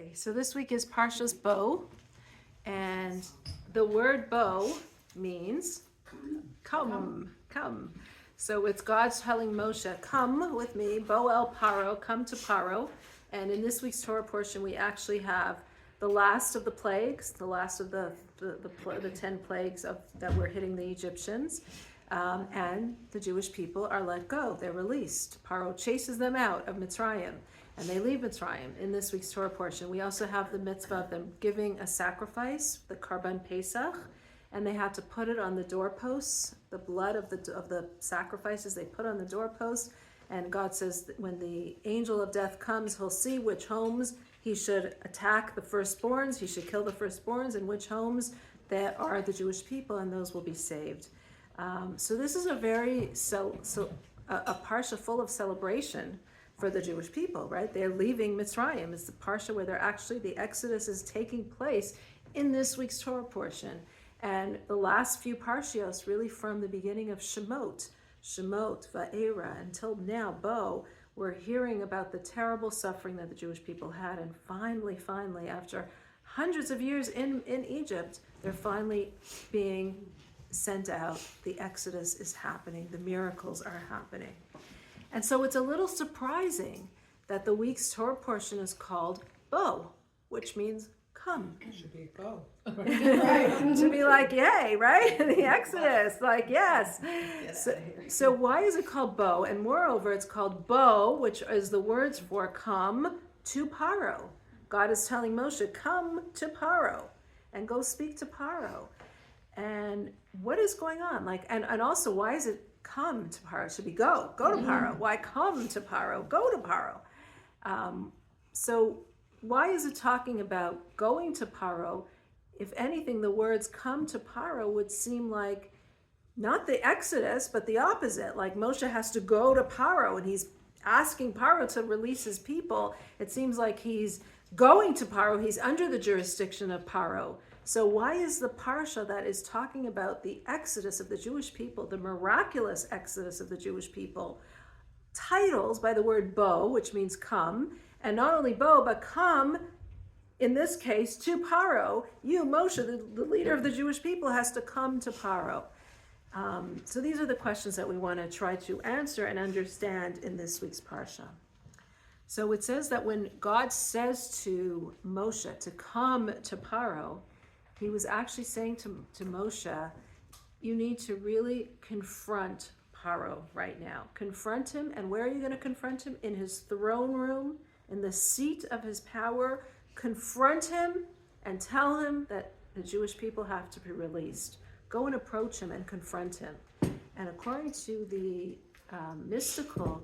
Okay, so this week is Parshas Bo, and the word Bo means come. So it's God telling Moshe, come with me, Bo el Paro, come to Paro. And in this week's Torah portion, we actually have the last of the plagues, the last of the 10 plagues that were hitting the Egyptians. And the Jewish people are let go. They're released. Paro chases them out of Mitzrayim, and they leave Mitzrayim in this week's Torah portion. We also have the mitzvah of them giving a sacrifice, the Karban Pesach, and they had to put it on the doorposts. The blood of the sacrifices they put on the doorposts. And God says that when the angel of death comes, he'll see which homes he should attack the firstborns, he should kill the firstborns, and which homes that are the Jewish people, and those will be saved. So this is a very a parsha full of celebration for the Jewish people, right? They're leaving Mitzrayim. It's the parsha where the Exodus is taking place in this week's Torah portion. And the last few parshios, really from the beginning of Shemot, Va'era, until now, Bo, we're hearing about the terrible suffering that the Jewish people had. And finally, after hundreds of years in Egypt, they're finally being sent out. The Exodus is happening. The miracles are happening. And so it's a little surprising that the week's Torah portion is called Bo, which means come. It should be Bo. Right. To be like, yay, right? The Exodus, like, yes. So why is it called Bo? And moreover, it's called Bo, which is the words for come to Paro. God is telling Moshe, come to Paro and go speak to Paro. And what is going on? Like, and also, why is it come to Paro? It should be go to Paro. Why come to Paro? Go to Paro. So why is it talking about going to Paro? If anything, the words come to Paro would seem like not the Exodus, but the opposite. Like Moshe has to go to Paro and he's asking Paro to release his people. It seems like he's going to Paro. He's under the jurisdiction of Paro. So why is the parsha that is talking about the exodus of the Jewish people, the miraculous exodus of the Jewish people, titles by the word Bo, which means come, and not only Bo, but come, in this case, to Paro. You, Moshe, the leader of the Jewish people, has to come to Paro. So these are the questions that we want to try to answer and understand in this week's parsha. So it says that when God says to Moshe to come to Paro, he was actually saying to Moshe, you need to really confront Paro right now. Confront him. And where are you going to confront him? In his throne room, in the seat of his power. Confront him and tell him that the Jewish people have to be released. Go and approach him and confront him. And according to the mystical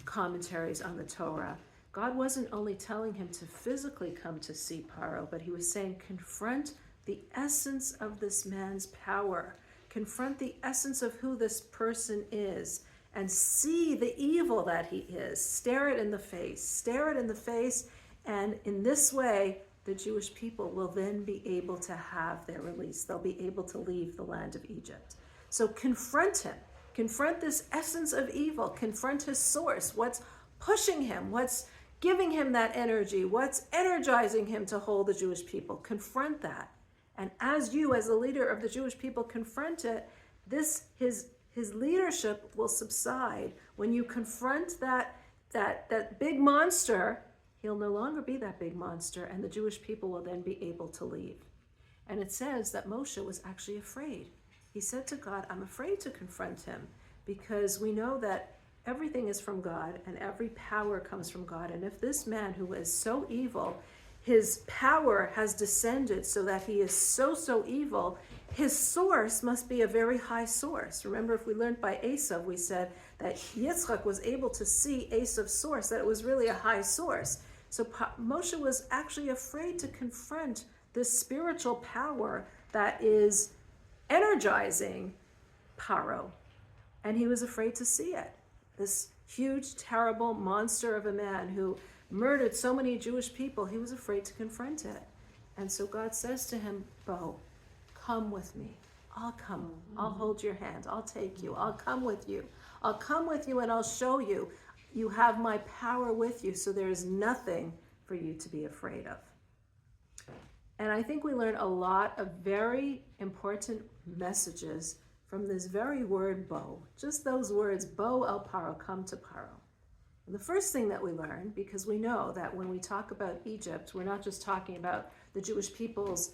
commentaries on the Torah, God wasn't only telling him to physically come to see Paro, but he was saying confront the essence of this man's power. Confront the essence of who this person is and see the evil that he is. Stare it in the face. And in this way, the Jewish people will then be able to have their release. They'll be able to leave the land of Egypt. So confront him. Confront this essence of evil. Confront his source. What's pushing him? What's giving him that energy? What's energizing him to hold the Jewish people? Confront that. And as you, as the leader of the Jewish people, confront it, his leadership will subside. When you confront that big monster, he'll no longer be that big monster, and the Jewish people will then be able to leave. And it says that Moshe was actually afraid. He said to God, I'm afraid to confront him, because we know that everything is from God and every power comes from God. And if this man who is so evil, his power has descended so that he is so evil, his source must be a very high source. Remember, if we learned by Esav, we said that Yitzchak was able to see Esav's source, that it was really a high source. So Moshe was actually afraid to confront this spiritual power that is energizing Paro. And he was afraid to see it. This huge, terrible monster of a man who murdered so many Jewish people, he was afraid to confront it. And so God says to him, Bo, come with me. I'll come. I'll hold your hand. I'll take you. I'll come with you. I'll come with you and I'll show you. You have my power with you, so there is nothing for you to be afraid of. And I think we learn a lot of very important messages from this very word bow. Just those words, bow el paro, come to Paro. And the first thing that we learn, because we know that when we talk about Egypt, we're not just talking about the Jewish people's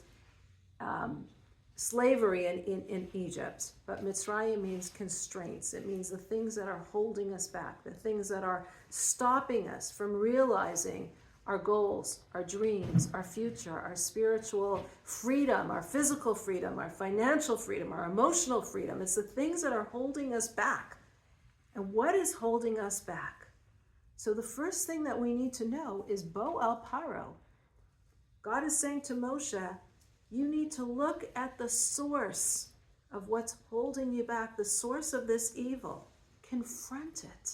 slavery in Egypt, but Mitzrayim means constraints. It means the things that are holding us back, the things that are stopping us from realizing our goals, our dreams, our future, our spiritual freedom, our physical freedom, our financial freedom, our emotional freedom. It's the things that are holding us back. And what is holding us back? So the first thing that we need to know is Bo el Paro. God is saying to Moshe, you need to look at the source of what's holding you back, the source of this evil. Confront it.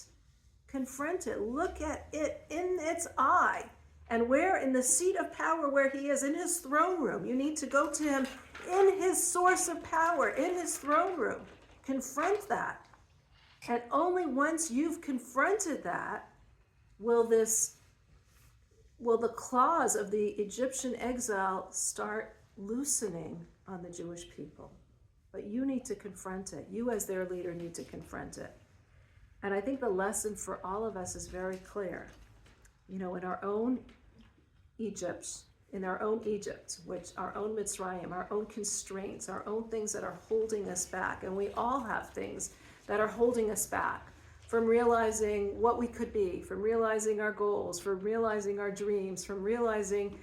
Confront it. Look at it in its eye. And where? In the seat of power where he is, in his throne room. You need to go to him in his source of power, in his throne room. Confront that. And only once you've confronted that will the claws of the Egyptian exile start loosening on the Jewish people. But you need to confront it. You as their leader need to confront it. And I think the lesson for all of us is very clear. You know, in our own Egypt, which our own Mitzrayim, our own constraints, our own things that are holding us back. And we all have things that are holding us back from realizing what we could be, from realizing our goals, from realizing our dreams, from realizing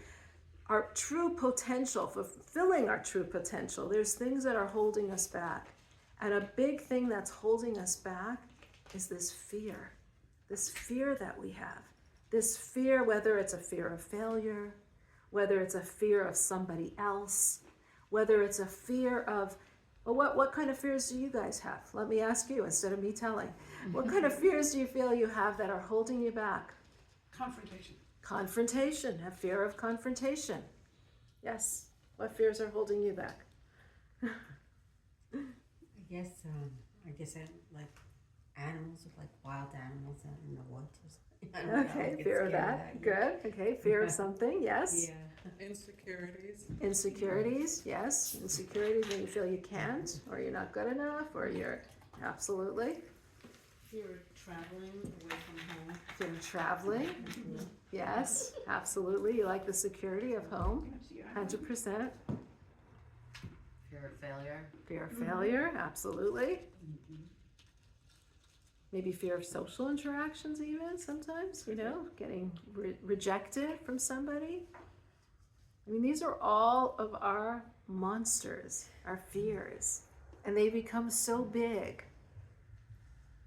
our true potential, fulfilling our true potential. There's things that are holding us back. And a big thing that's holding us back is this fear that we have. This fear, whether it's a fear of failure, whether it's a fear of somebody else, whether it's a fear of, well, what kind of fears do you guys have? Let me ask you instead of me telling. What kind of fears do you feel you have that are holding you back? Confrontation. Confrontation, a fear of confrontation. Yes. What fears are holding you back? I guess like animals, like wild animals in the woods. Okay, fear of that. Good. Okay, fear of something. Yes. Yeah. Insecurities. Yes. Insecurities when you feel you can't, or you're not good enough, or you're absolutely. Fear of traveling away from home. Fear of traveling. Mm-hmm. Yes, absolutely. You like the security of home. 100%. Fear of failure. Fear of failure. Absolutely. Mm-hmm. Maybe fear of social interactions even sometimes, you know, getting rejected from somebody. I mean, these are all of our monsters, our fears, and they become so big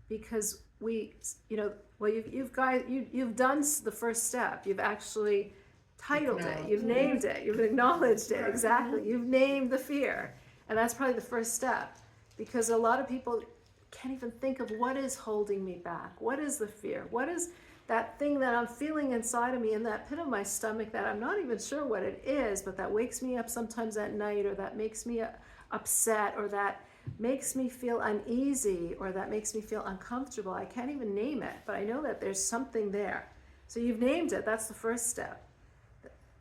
because we, you know, well, you've done the first step. You've actually titled it, you've named it, you've acknowledged it, exactly. You've named the fear, and that's probably the first step because a lot of people can't even think of what is holding me back. What is the fear? What is that thing that I'm feeling inside of me in that pit of my stomach that I'm not even sure what it is, but that wakes me up sometimes at night, or that makes me upset, or that makes me feel uneasy, or that makes me feel uncomfortable. I can't even name it, but I know that there's something there. So you've named it. That's the first step.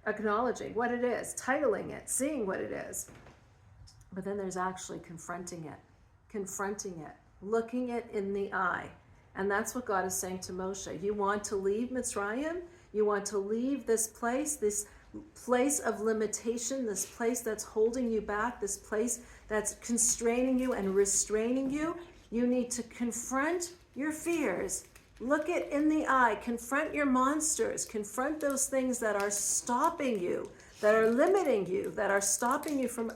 Acknowledging what it is, titling it, seeing what it is. But then there's actually confronting it, looking it in the eye. And that's what God is saying to Moshe. You want to leave Mitzrayim? You want to leave this place of limitation, this place that's holding you back, this place that's constraining you and restraining you? You need to confront your fears. Look it in the eye. Confront your monsters. Confront those things that are stopping you, that are limiting you, that are stopping you from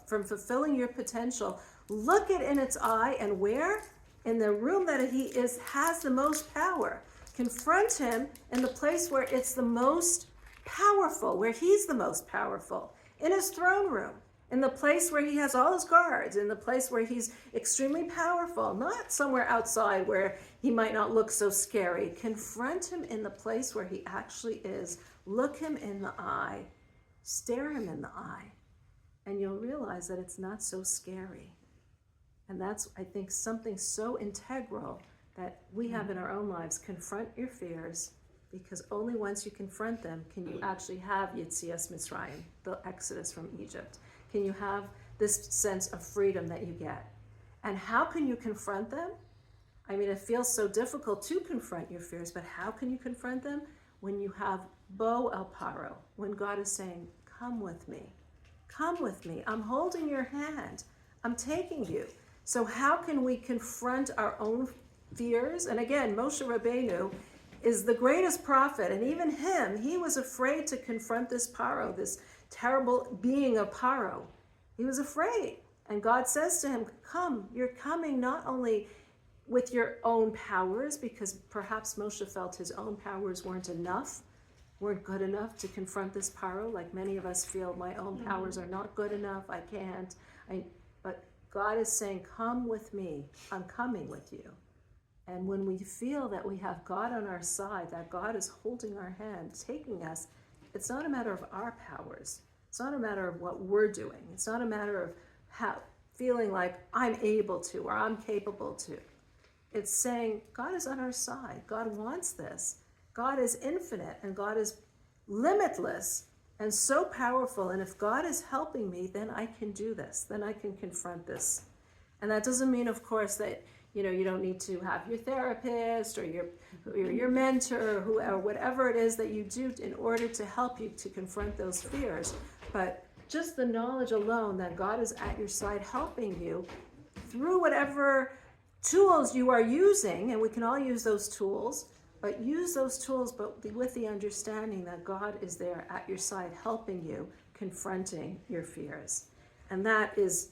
fulfilling your potential. Look it in its eye, and where? In the room that he has the most power. Confront him in the place where it's the most powerful, where he's the most powerful. In his throne room. In the place where he has all his guards. In the place where he's extremely powerful. Not somewhere outside where he might not look so scary. Confront him in the place where he actually is. Look him in the eye. Stare him in the eye. And you'll realize that it's not so scary. And that's, I think, something so integral that we have in our own lives. Confront your fears. because only once you confront them can you actually have Yetzias Mitzrayim, the exodus from Egypt. Can you have this sense of freedom that you get? And how can you confront them? I mean, it feels so difficult to confront your fears, but how can you confront them? When you have Bo El Paro, when God is saying, come with me, I'm holding your hand, I'm taking you. So how can we confront our own fears? And again, Moshe Rabbeinu is the greatest prophet, and even him, he was afraid to confront this Paro, this terrible being of Paro. He was afraid. And God says to him, come, you're coming not only with your own powers, because perhaps Moshe felt his own powers weren't good enough to confront this Paro, like many of us feel my own powers are not good enough, I can't. But God is saying, come with me, I'm coming with you. And when we feel that we have God on our side, that God is holding our hand, taking us, it's not a matter of our powers. It's not a matter of what we're doing. It's not a matter of feeling like I'm able to or I'm capable to. It's saying God is on our side. God wants this. God is infinite and God is limitless and so powerful. And if God is helping me, then I can do this. Then I can confront this. And that doesn't mean, of course, that you don't need to have your therapist or your mentor or whatever it is that you do in order to help you to confront those fears. But just the knowledge alone that God is at your side helping you through whatever tools you are using, and we can all use those tools, but use those tools but with the understanding that God is there at your side helping you, confronting your fears. And that is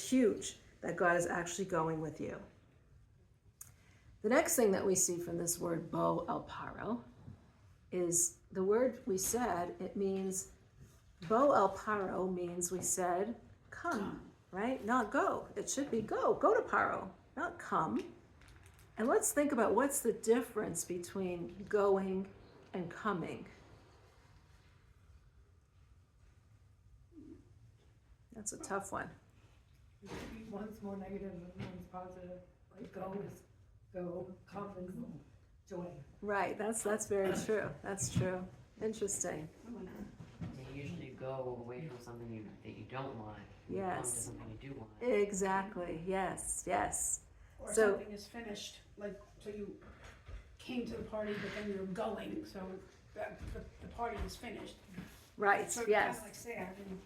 huge, that God is actually going with you. The next thing that we see from this word Bo El Paro is the word we said, it means, Bo El Paro means we said, come, right? Not go. It should be go to Paro, not come. And let's think about what's the difference between going and coming. That's a tough one. One's more negative and one's positive. Like go is go, come is joy. Right, that's very true. That's true. Interesting. You usually go away from something that you don't want. You come to Yes. something you do want. Exactly. Yes. Or So- something is finished, like, so you came to the party, but then you're going, so the party is finished. Right. So it's Yes. kind of like sad, and,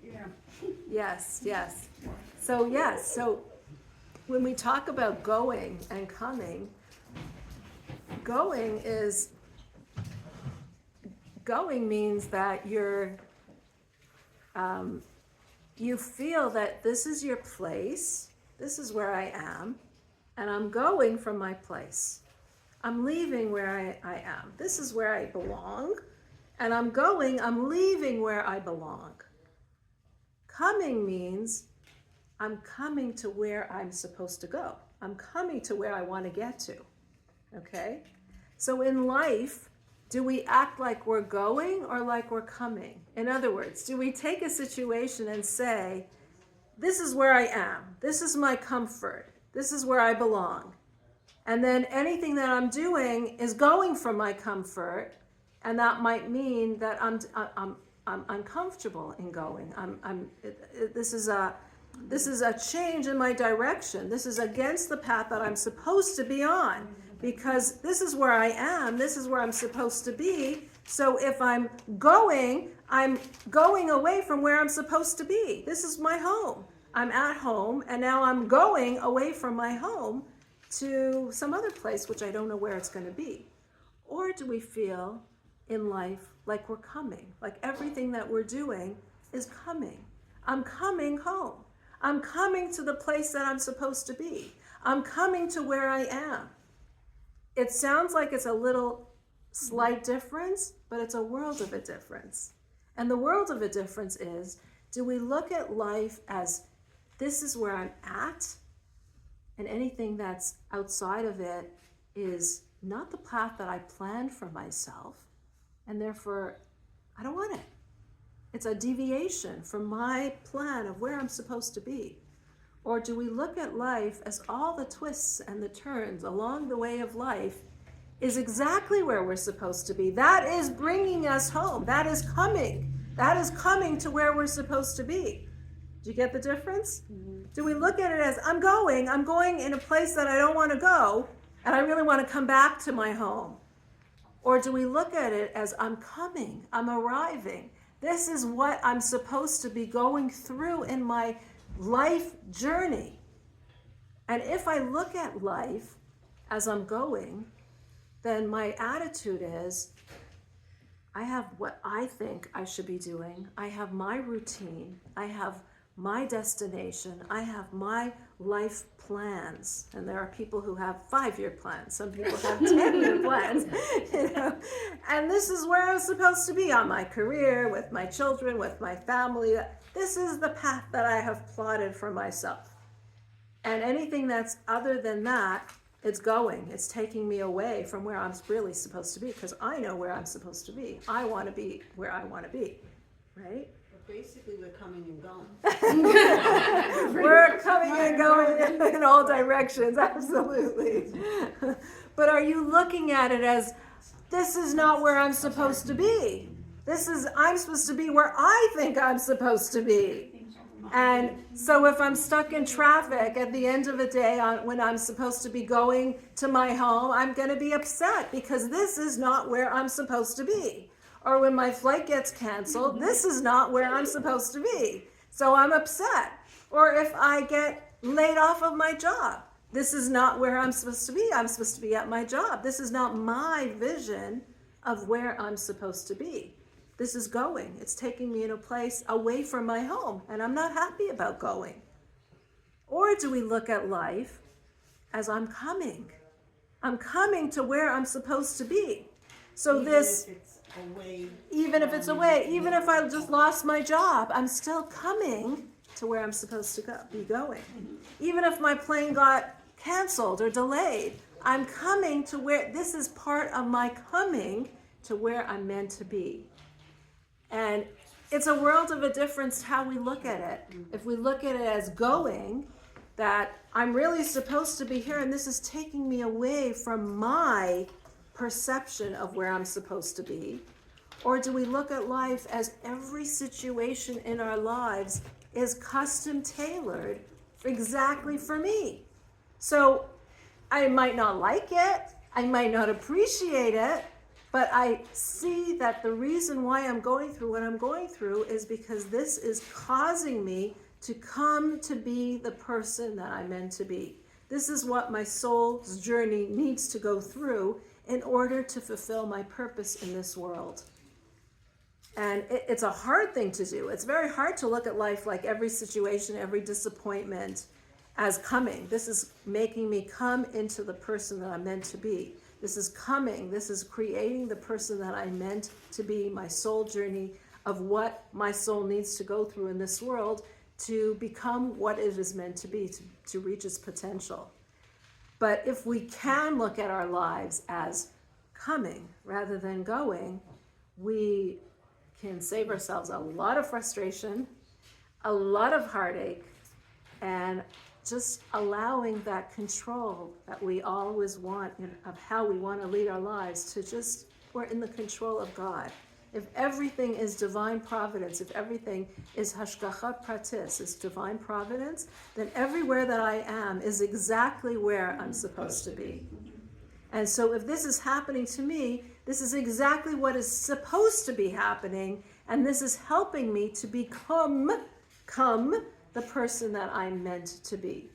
Yes. So when we talk about going and coming, going means that you feel that this is your place, this is where I am, and I'm going from my place. I'm leaving where I am. This is where I belong, and I'm leaving where I belong. Coming means I'm coming to where I'm supposed to go. I'm coming to where I want to get to. Okay? So in life, do we act like we're going or like we're coming? In other words, do we take a situation and say, this is where I am, this is my comfort, this is where I belong, and then anything that I'm doing is going from my comfort, and that might mean that I'm uncomfortable in going. This is a change in my direction. This is against the path that I'm supposed to be on, because this is where I am. This is where I'm supposed to be. So if I'm going away from where I'm supposed to be. This is my home. I'm at home, and now I'm going away from my home to some other place, which I don't know where it's going to be. Or do we feel in life like we're coming, like everything that we're doing is coming? I'm coming home. I'm coming to the place that I'm supposed to be. I'm coming to where I am. It sounds like it's a little slight difference, but it's a world of a difference. And the world of a difference is, do we look at life as this is where I'm at, and anything that's outside of it is not the path that I planned for myself, and therefore I don't want it. It's a deviation from my plan of where I'm supposed to be. Or do we look at life as all the twists and the turns along the way of life is exactly where we're supposed to be. That is bringing us home. That is coming. That is coming to where we're supposed to be. Do you get the difference? Do we look at it as, I'm going in a place that I don't want to go, and I really want to come back to my home? Or do we look at it as, I'm coming, I'm arriving. This is what I'm supposed to be going through in my life journey. And if I look at life as I'm going, then my attitude is, I have what I think I should be doing. I have my routine. I have my destination. I have my life plans. And there are people who have 5-year plans. Some people have 10-year plans. You know? And this is where I'm supposed to be on my career, with my children, with my family. This is the path that I have plotted for myself. And anything that's other than that, it's taking me away from where I'm really supposed to be, because I know where I'm supposed to be. I want to be where I want to be, right? Basically, we're coming and going. We're coming and going in all directions, absolutely. But are you looking at it as, this is not where I'm supposed to be? I'm supposed to be where I think I'm supposed to be. And so if I'm stuck in traffic at the end of a day when I'm supposed to be going to my home, I'm going to be upset because this is not where I'm supposed to be. Or when my flight gets canceled, this is not where I'm supposed to be. So I'm upset. Or if I get laid off of my job, this is not where I'm supposed to be. I'm supposed to be at my job. This is not my vision of where I'm supposed to be. This is going. It's taking me in a place away from my home, and I'm not happy about going. Or do we look at life as, I'm coming? I'm coming to where I'm supposed to be. So Even if I just lost my job, I'm still coming to where I'm supposed to be going. Even if my plane got canceled or delayed, I'm coming to where, this is part of my coming to where I'm meant to be. And it's a world of a difference how we look at it. If we look at it as going, that I'm really supposed to be here and this is taking me away from my perception of where I'm supposed to be. Or do we look at life as every situation in our lives is custom tailored exactly for me? So I might not like it, I might not appreciate it, but I see that the reason why I'm going through what I'm going through is because this is causing me to come to be the person that I'm meant to be. This is what my soul's journey needs to go through in order to fulfill my purpose in this world. And it's a hard thing to do. It's very hard to look at life like every situation, every disappointment as coming. This is making me come into the person that I'm meant to be. This is coming. This is creating the person that I'm meant to be, my soul journey of what my soul needs to go through in this world to become what it is meant to be, to reach its potential. But if we can look at our lives as coming rather than going, we can save ourselves a lot of frustration, a lot of heartache, and just allowing that control that we always want of how we want to lead our lives to just, we're in the control of God. If everything is divine providence, if everything is hashgacha pratis, is divine providence, then everywhere that I am is exactly where I'm supposed to be. And so if this is happening to me, this is exactly what is supposed to be happening, and this is helping me to become the person that I'm meant to be.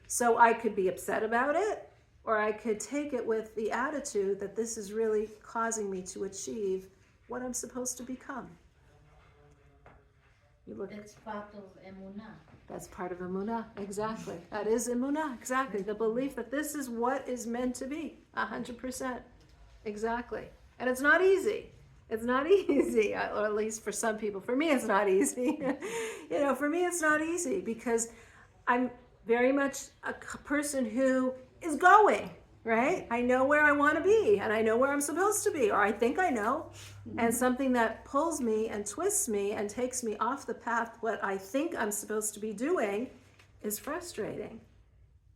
So I could be upset about it, or I could take it with the attitude that this is really causing me to achieve what I'm supposed to become. It's part of emunah. That's part of emunah, exactly. That is emunah, exactly. The belief that this is what is meant to be, 100%. Exactly. And it's not easy. It's not easy, or at least for some people. For me, it's not easy. For me, it's not easy because I'm very much a person who is going, right? I know where I want to be, and I know where I'm supposed to be, or I think I know. And something that pulls me and twists me and takes me off the path, what I think I'm supposed to be doing, is frustrating.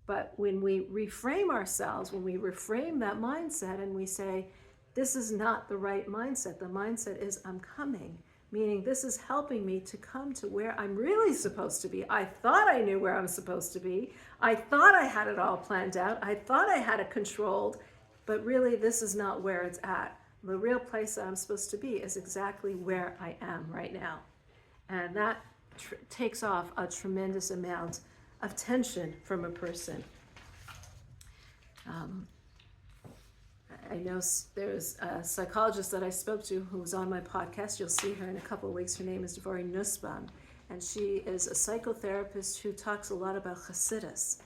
But when we reframe ourselves, when we reframe that mindset and we say, this is not the right mindset. The mindset is I'm coming, meaning this is helping me to come to where I'm really supposed to be. I thought I knew where I'm supposed to be. I thought I had it all planned out. I thought I had it controlled, but really this is not where it's at. The real place that I'm supposed to be is exactly where I am right now. And that takes off a tremendous amount of tension from a person. I know there's a psychologist that I spoke to who was on my podcast. You'll see her in a couple of weeks. Her name is Devorah Nussbaum, and she is a psychotherapist who talks a lot about Hasidus.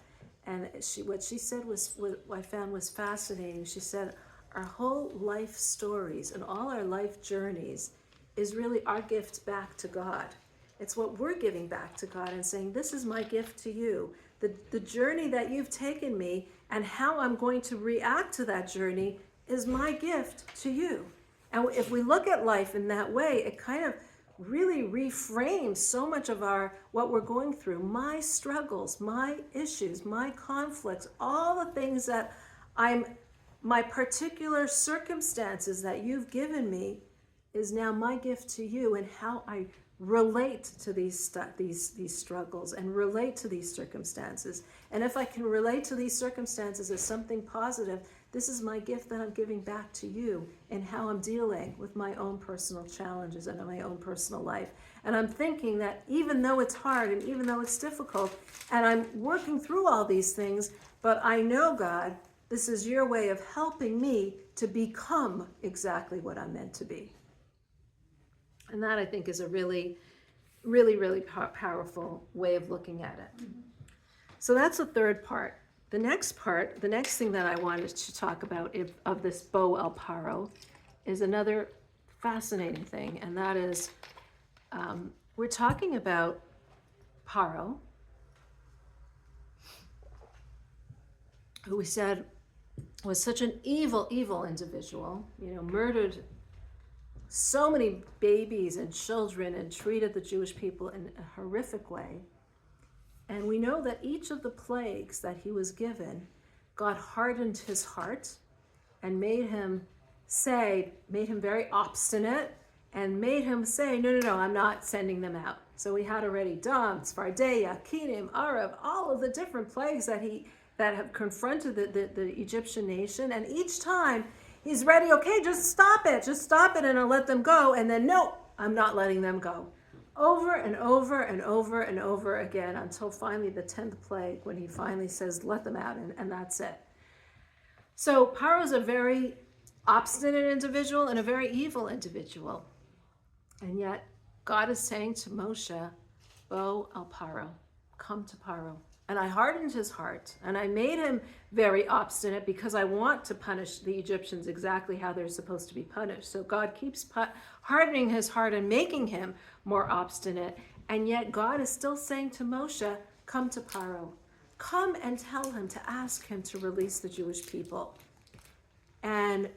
And what she said was, what I found was fascinating. She said, our whole life stories and all our life journeys is really our gift back to God. It's what we're giving back to God and saying, this is my gift to you. The journey that you've taken me and how I'm going to react to that journey is my gift to you. And if we look at life in that way, it kind of really reframes so much of what we're going through, my struggles, my issues, my conflicts, all the things that my particular circumstances that you've given me is now my gift to you, and how I relate to these struggles and relate to these circumstances. And if I can relate to these circumstances as something positive, this is my gift that I'm giving back to you and how I'm dealing with my own personal challenges and my own personal life. And I'm thinking that even though it's hard and even though it's difficult and I'm working through all these things, but I know, God, this is your way of helping me to become exactly what I'm meant to be. And that, I think, is a really, really, really powerful way of looking at it. So that's the third part. The next thing that I wanted to talk about of this Bo El Paro is another fascinating thing, and that is we're talking about Paro, who we said was such an evil, evil individual, murdered so many babies and children and treated the Jewish people in a horrific way. And we know that each of the plagues that he was given, God hardened his heart and made him very obstinate and made him say, no, I'm not sending them out. So we had already Dam, Tzfardeya, Kinim, Arab, all of the different plagues that have confronted the Egyptian nation. And each time he's ready, okay, just stop it and I'll let them go. And then, no, I'm not letting them go. Over and over and over and over again until finally the 10th plague, when he finally says, let them out, and that's it. So Paro is a very obstinate individual and a very evil individual. And yet God is saying to Moshe, Bo El Paro, come to Paro. And I hardened his heart, and I made him very obstinate because I want to punish the Egyptians exactly how they're supposed to be punished. So God keeps hardening his heart and making him more obstinate. And yet God is still saying to Moshe, come to Paro. Come and tell him to ask him to release the Jewish people. And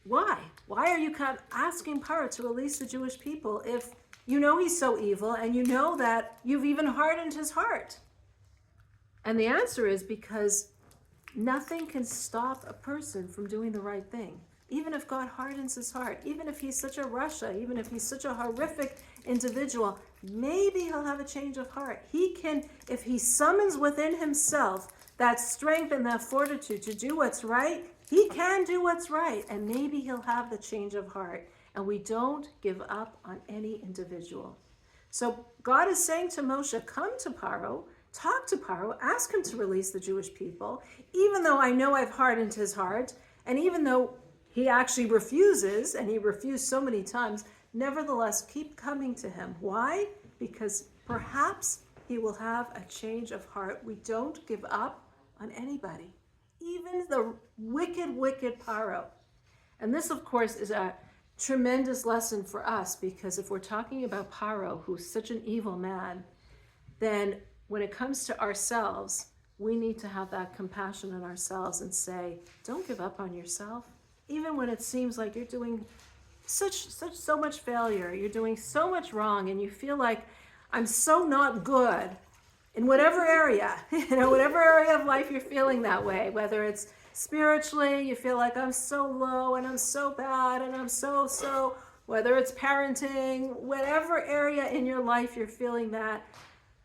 why? Why are you asking Paro to release the Jewish people if you know he's so evil and you know that you've even hardened his heart? And the answer is because nothing can stop a person from doing the right thing. Even if God hardens his heart, even if he's such a rasha, even if he's such a horrific individual, maybe he'll have a change of heart. He can, if he summons within himself that strength and that fortitude to do what's right, he can do what's right, and maybe he'll have the change of heart. And we don't give up on any individual. So God is saying to Moshe, come to Paro, talk to Paro, ask him to release the Jewish people, even though I know I've hardened his heart, and even though he actually refuses, and he refused so many times, nevertheless, keep coming to him. Why? Because perhaps he will have a change of heart. We don't give up on anybody, even the wicked, wicked Paro. And this, of course, is a tremendous lesson for us, because if we're talking about Paro, who's such an evil man, then when it comes to ourselves, we need to have that compassion on ourselves and say, don't give up on yourself. Even when it seems like you're doing so much failure, you're doing so much wrong, and you feel like I'm so not good. in whatever area, whatever area of life you're feeling that way, whether it's spiritually, you feel like I'm so low and I'm so bad and I'm so, whether it's parenting, whatever area in your life you're feeling that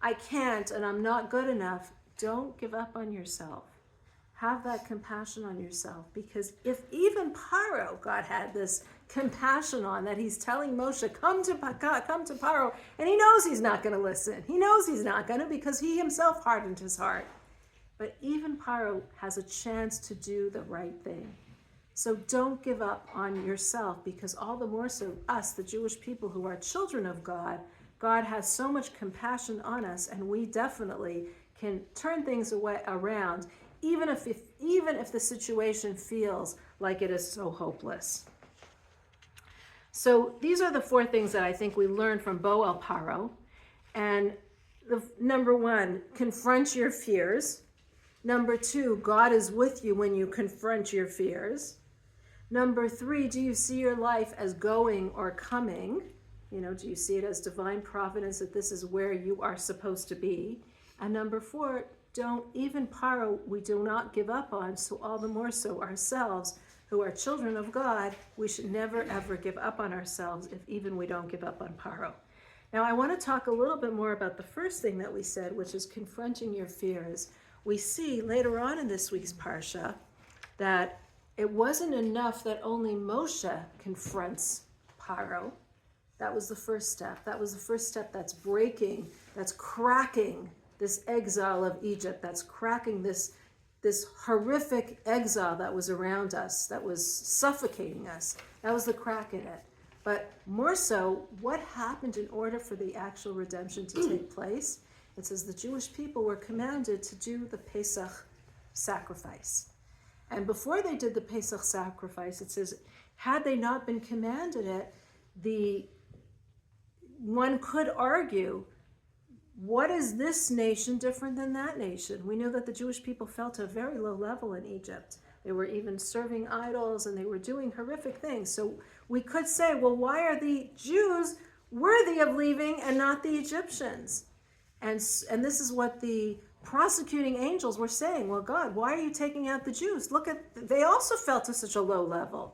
I can't and I'm not good enough, don't give up on yourself. Have that compassion on yourself, because if even Pharaoh, God had this compassion on, that he's telling Moshe, come to Pharaoh, and he knows he's not going to listen. He knows he's not going to, because he himself hardened his heart. But even Pharaoh has a chance to do the right thing. So don't give up on yourself, because all the more so us, the Jewish people who are children of God, God has so much compassion on us, and we definitely can turn things around, even if the situation feels like it is so hopeless. So these are the 4 things that I think we learned from Boel Paro. And number 1, confront your fears. Number 2, God is with you when you confront your fears. Number 3, do you see your life as going or coming? Do you see it as divine providence, that this is where you are supposed to be? And number 4, even Paro, we do not give up on, so all the more so ourselves, who are children of God, we should never ever give up on ourselves, if even we don't give up on Paro. Now I want to talk a little bit more about the first thing that we said, which is confronting your fears. We see later on in this week's Parsha that it wasn't enough that only Moshe confronts Paro. That was the first step. That was the first step that's breaking, that's cracking this exile of Egypt, that's cracking this horrific exile that was around us, that was suffocating us. That was the crack in it. But more so, what happened in order for the actual redemption to take place? It says the Jewish people were commanded to do the Pesach sacrifice. And before they did the Pesach sacrifice, it says, had they not been commanded it, one could argue, what is this nation different than that nation? We know that the Jewish people fell to a very low level in Egypt. They were even serving idols and they were doing horrific things. So we could say, well, why are the Jews worthy of leaving and not the Egyptians? And this is what the prosecuting angels were saying. Well, God, why are you taking out the Jews? They also fell to such a low level.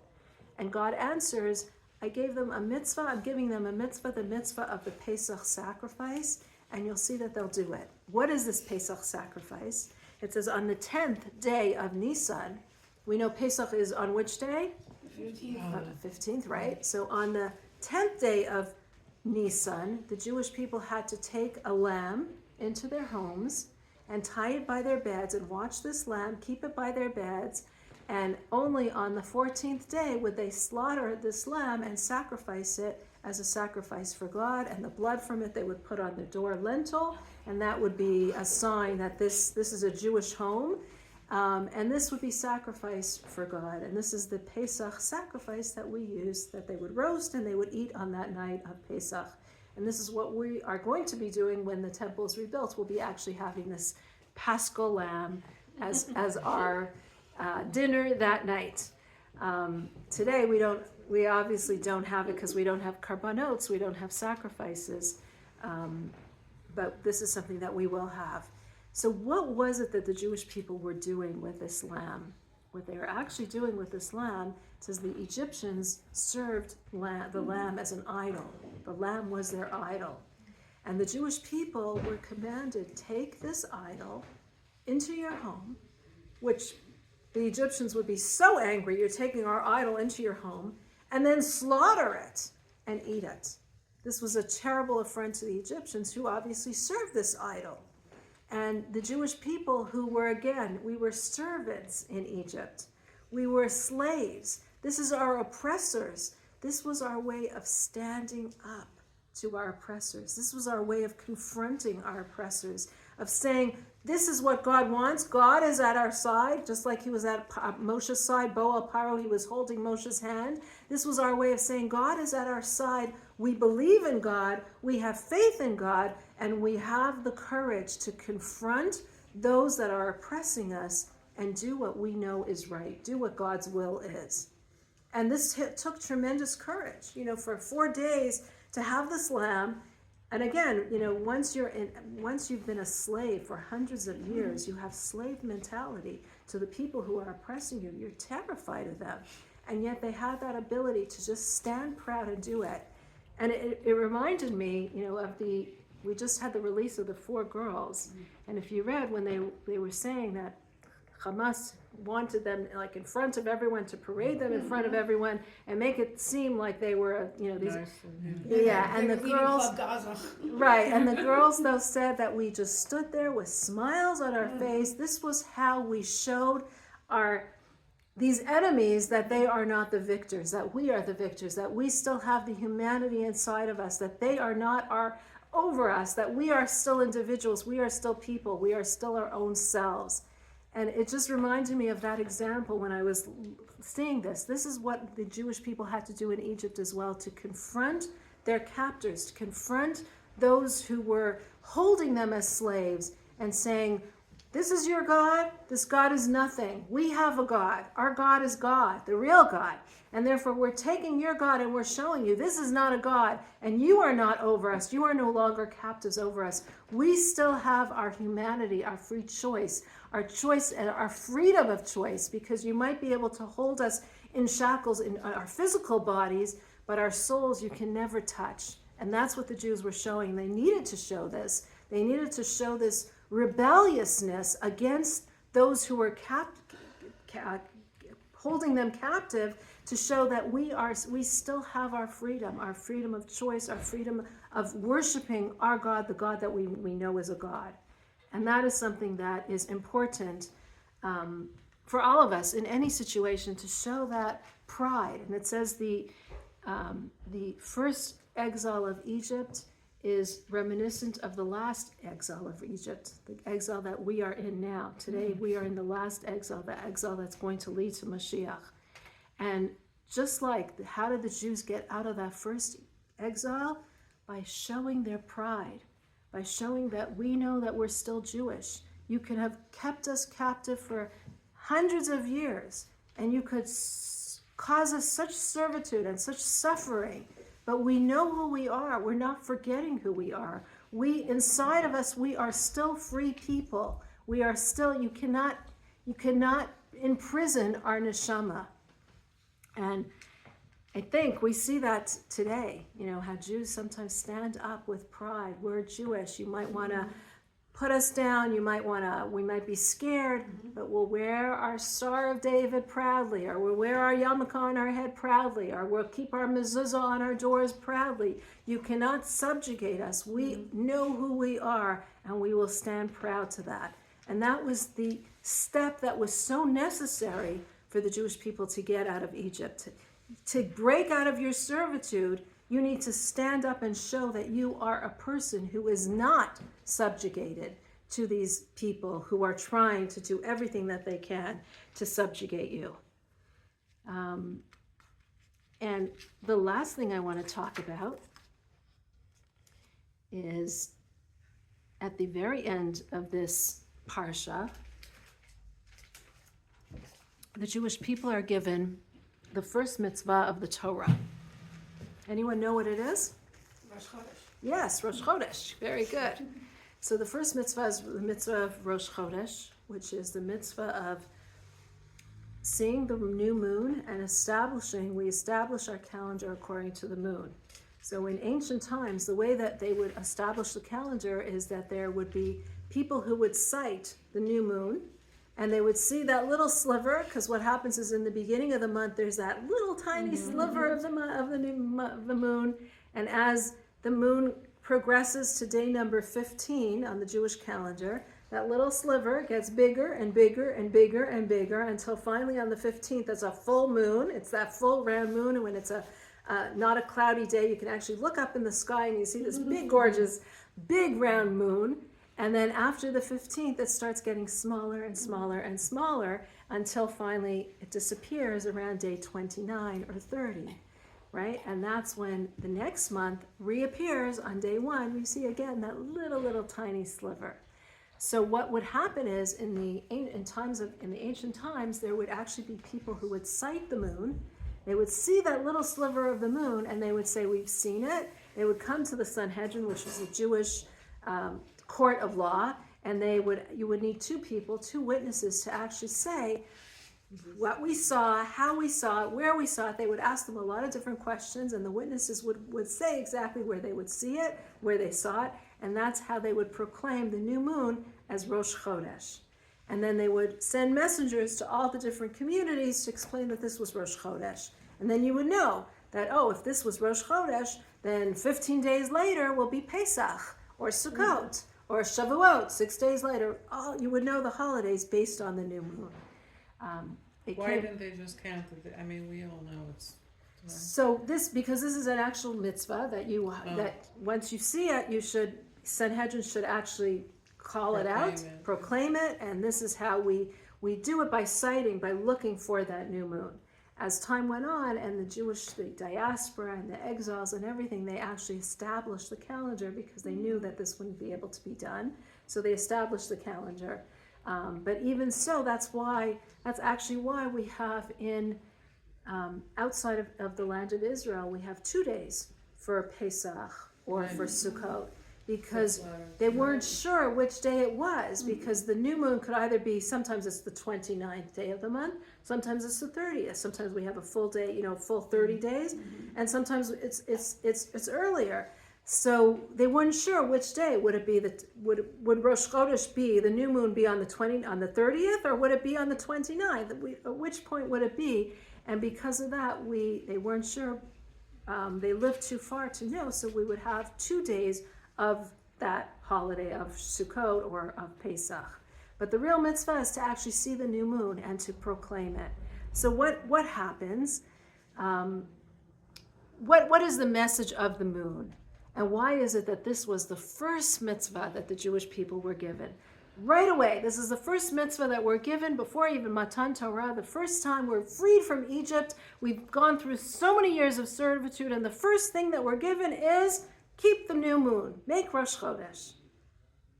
And God answers, I gave them a mitzvah. I'm giving them a mitzvah, the mitzvah of the Pesach sacrifice. And you'll see that they'll do it. What is this Pesach sacrifice? It says on the 10th day of Nisan. We know Pesach is on which day? 15th. 15th, right? So on the 10th day of Nisan, the Jewish people had to take a lamb into their homes and tie it by their beds and watch this lamb, keep it by their beds. And only on the 14th day would they slaughter this lamb and sacrifice it as a sacrifice for God, and the blood from it they would put on the door lintel, and that would be a sign that this is a Jewish home, and this would be sacrificed for God. And this is the Pesach sacrifice that we use, that they would roast and they would eat on that night of Pesach. And this is what we are going to be doing when the temple is rebuilt. We'll be actually having this Paschal lamb as our dinner that night. Today we obviously don't have it because we don't have karbanos, we don't have sacrifices, but this is something that we will have. So what was it that the Jewish people were doing with this lamb? What they were actually doing with this lamb, it says the Egyptians served the lamb as an idol. The lamb was their idol. And the Jewish people were commanded, take this idol into your home, which the Egyptians would be so angry, you're taking our idol into your home, and then slaughter it and eat it. This was a terrible affront to the Egyptians, who obviously served this idol. And the Jewish people, who were, again, we were servants in Egypt. We were slaves. This is our oppressors. This was our way of standing up to our oppressors. This was our way of confronting our oppressors, of saying, this is what God wants. God is at our side, just like he was at Moshe's side. Boel Paro, he was holding Moshe's hand. This was our way of saying, God is at our side. We believe in God. We have faith in God. And we have the courage to confront those that are oppressing us and do what we know is right. Do what God's will is. And this took tremendous courage. For 4 days to have this lamb And again, once you've been a slave for hundreds of years, you have slave mentality to the people who are oppressing you. You're terrified of them. And yet they have that ability to just stand proud and do it. And it reminded me, we just had the release of the 4 girls. And if you read when they were saying that Hamas wanted them like in front of everyone, to parade them in front of everyone and make it seem like they were, these, and the girls, right, and the girls though said that we just stood there with smiles on our face. This was how we showed these enemies that they are not the victors, that we are the victors, that we still have the humanity inside of us, that they are not over us, that we are still individuals, we are still people, we are still our own selves. And it just reminded me of that example when I was seeing this. This is what the Jewish people had to do in Egypt as well, to confront their captors, to confront those who were holding them as slaves and saying, this is your God, this God is nothing. We have a God. Our God is God, the real God. And therefore we're taking your God and we're showing you this is not a God, and you are not over us. You are no longer captives over us. We still have our humanity, our free choice, our choice and our freedom of choice, because you might be able to hold us in shackles in our physical bodies, but our souls you can never touch. And that's what the Jews were showing. They needed to show this. They needed to show this rebelliousness against those who were holding them captive, to show that we still have our freedom of choice, our freedom of worshiping our God, the God that we know is a God. And that is something that is important for all of us in any situation, to show that pride. And it says the first exile of Egypt is reminiscent of the last exile of Egypt, the exile that we are in now. Today we are in the last exile, the exile that's going to lead to Mashiach. And just like, how did the Jews get out of that first exile? By showing their pride, by showing that we know that we're still Jewish. You could have kept us captive for hundreds of years, and you could cause us such servitude and such suffering, but we know who we are. We're not forgetting who we are. Inside of us, we are still free people. We are still, you cannot imprison our neshama. And I think we see that today, how Jews sometimes stand up with pride. We're Jewish. You might want to put us down. We might be scared, but we'll wear our Star of David proudly, or we'll wear our yarmulke on our head proudly, or we'll keep our mezuzah on our doors proudly. You cannot subjugate us. We know who we are, and we will stand proud to that. And that was the step that was so necessary for the Jewish people to get out of Egypt. To break out of your servitude, you need to stand up and show that you are a person who is not subjugated to these people who are trying to do everything that they can to subjugate you. And the last thing I want to talk about is at the very end of this parsha, the Jewish people are given the first mitzvah of the Torah. Anyone know what it is? Rosh Chodesh. Yes, Rosh Chodesh. Very good. So the first mitzvah is the mitzvah of Rosh Chodesh, which is the mitzvah of seeing the new moon and we establish our calendar according to the moon. So in ancient times, the way that they would establish the calendar is that there would be people who would sight the new moon, and they would see that little sliver, because what happens is in the beginning of the month, there's that little tiny sliver of the moon. And as the moon progresses to day number 15 on the Jewish calendar, that little sliver gets bigger and bigger and bigger and bigger until finally on the 15th, it's a full moon. It's that full round moon. And when it's not a cloudy day, you can actually look up in the sky and you see this big, gorgeous, big round moon. And then after the 15th, it starts getting smaller and smaller and smaller until finally it disappears around day 29 or 30, right? And that's when the next month reappears on day 1. You see again that little tiny sliver. So what would happen is in the ancient times, there would actually be people who would sight the moon. They would see that little sliver of the moon and they would say, we've seen it. They would come to the Sanhedrin, which was a Jewish court of law, and you would need two people, two witnesses, to actually say what we saw, how we saw it, where we saw it. They would ask them a lot of different questions, and the witnesses would say exactly where they would see it, where they saw it, and that's how they would proclaim the new moon as Rosh Chodesh. And then they would send messengers to all the different communities to explain that this was Rosh Chodesh. And then you would know that, if this was Rosh Chodesh, then 15 days later will be Pesach, or Sukkot, or Shavuot, 6 days later. You would know the holidays based on the new moon. Why didn't they just count it? I mean, we all know it's. Because this is an actual mitzvah that once you see it, Sanhedrin should actually call it out, proclaim it, and this is how we do it, by looking for that new moon. As time went on, and the diaspora and the exiles and everything, they actually established the calendar because they knew that this wouldn't be able to be done. So they established the calendar. But even so, that's actually why we have outside of the land of Israel, we have 2 days for Pesach or for Sukkot, because they weren't sure which day it was, because the new moon could either be, sometimes it's the 29th day of the month, sometimes it's the 30th, sometimes we have a full day, full 30 days, and sometimes it's earlier. So they weren't sure which day would it be. Would Rosh Chodesh be, the new moon, be on the 30th, or would it be on the 29th? At which point would it be? And because of that, they weren't sure. They lived too far to know. So we would have 2 days of that holiday of Sukkot or of Pesach. But the real mitzvah is to actually see the new moon and to proclaim it. So what happens? What is the message of the moon? And why is it that this was the first mitzvah that the Jewish people were given? Right away, this is the first mitzvah that we're given before even Matan Torah, the first time we're freed from Egypt. We've gone through so many years of servitude, and the first thing that we're given is keep the new moon, make Rosh Chodesh.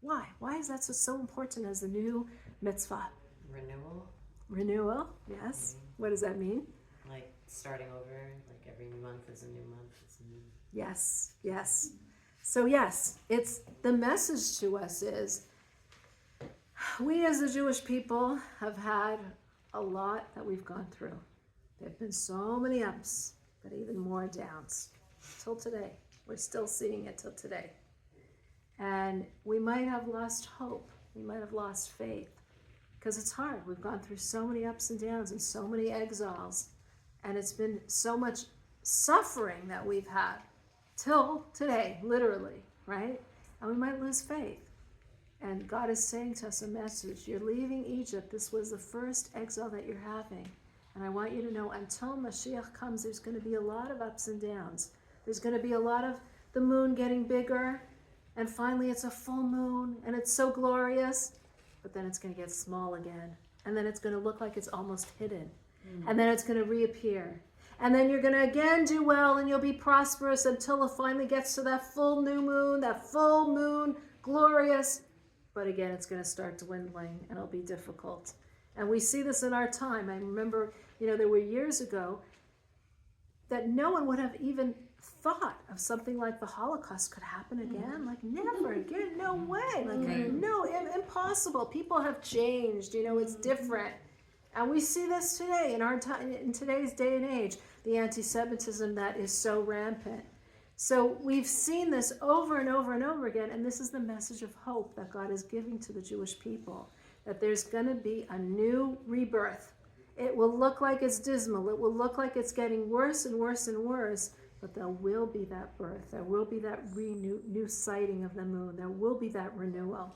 Why? Why is that so important as the new mitzvah? Renewal, yes. What does that mean? Like starting over, like every month is a new month. Yes. So yes, it's the message to us is, we as the Jewish people have had a lot that we've gone through. There have been so many ups, but even more downs. Till today. We're still seeing it till today. And we might have lost hope. We might have lost faith. Because it's hard. We've gone through so many ups and downs and so many exiles. And it's been so much suffering that we've had. Till today, literally, right? And we might lose faith. And God is saying to us a message. You're leaving Egypt. This was the first exile that you're having. And I want you to know, until Mashiach comes, there's going to be a lot of ups and downs. There's going to be a lot of the moon getting bigger. And finally it's a full moon. And it's so glorious. But then it's going to get small again. And then it's going to look like it's almost hidden. And then it's going to reappear. And then you're going to again do well, and you'll be prosperous until it finally gets to that full new moon, that full moon, glorious. But again, it's going to start dwindling, and it'll be difficult. And we see this in our time. I remember, there were years ago that no one would have even thought of something like the Holocaust could happen again. Like, never again, no way. Like, no, impossible. People have changed, it's different. And we see this today in today's day and age, the anti-Semitism that is so rampant. So we've seen this over and over and over again, and this is the message of hope that God is giving to the Jewish people, that there's going to be a new rebirth. It will look like it's dismal. It will look like it's getting worse and worse and worse, but there will be that birth. There will be that new sighting of the moon. There will be that renewal.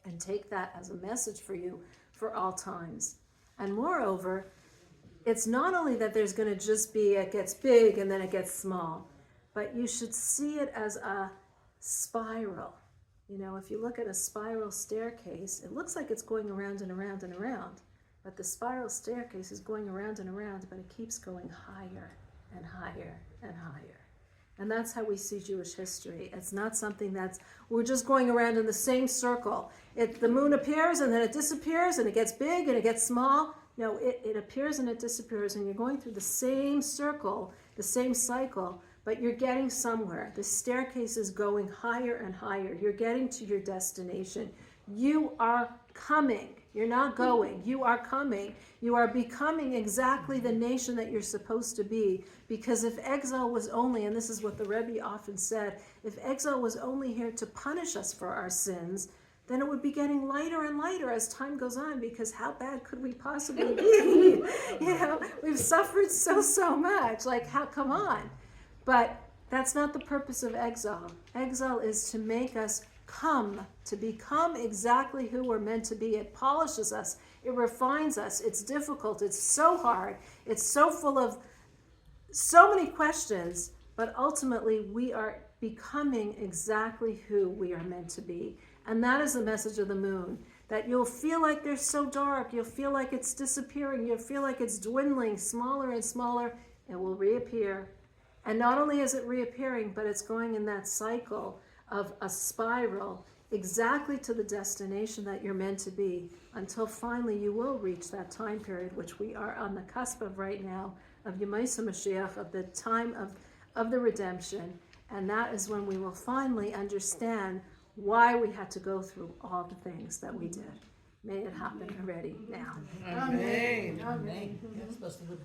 And take that as a message for you for all times. And moreover, it's not only that there's going to just be, it gets big and then it gets small, but you should see it as a spiral. If you look at a spiral staircase, it looks like it's going around and around and around, but the spiral staircase is going around and around, but it keeps going higher and higher and higher. And that's how we see Jewish history. It's not something we're just going around in the same circle. The moon appears and then it disappears and it gets big and it gets small. No, it appears and it disappears, and you're going through the same circle, the same cycle, but you're getting somewhere. The staircase is going higher and higher. You're getting to your destination. You are coming. You're not going. You are coming. You are becoming exactly the nation that you're supposed to be. Because if exile was only, and this is what the Rebbe often said, if exile was only here to punish us for our sins, then it would be getting lighter and lighter as time goes on, because how bad could we possibly be? We've suffered so much. Like, come on. But that's not the purpose of exile. Exile is to make us come, to become exactly who we're meant to be. It polishes us. It refines us. It's difficult. It's so hard. It's so full of so many questions, but ultimately we are becoming exactly who we are meant to be. And that is the message of the moon, that you'll feel like they're so dark. You'll feel like it's disappearing. You'll feel like it's dwindling smaller and smaller. It will reappear. And not only is it reappearing, but it's going in that cycle of a spiral exactly to the destination that you're meant to be, until finally you will reach that time period, which we are on the cusp of right now, of Yemaisa Mashiach, of the time of the redemption. And that is when we will finally understand why we had to go through all the things that we did. May it happen already now. Amen. Amen. That's supposed to look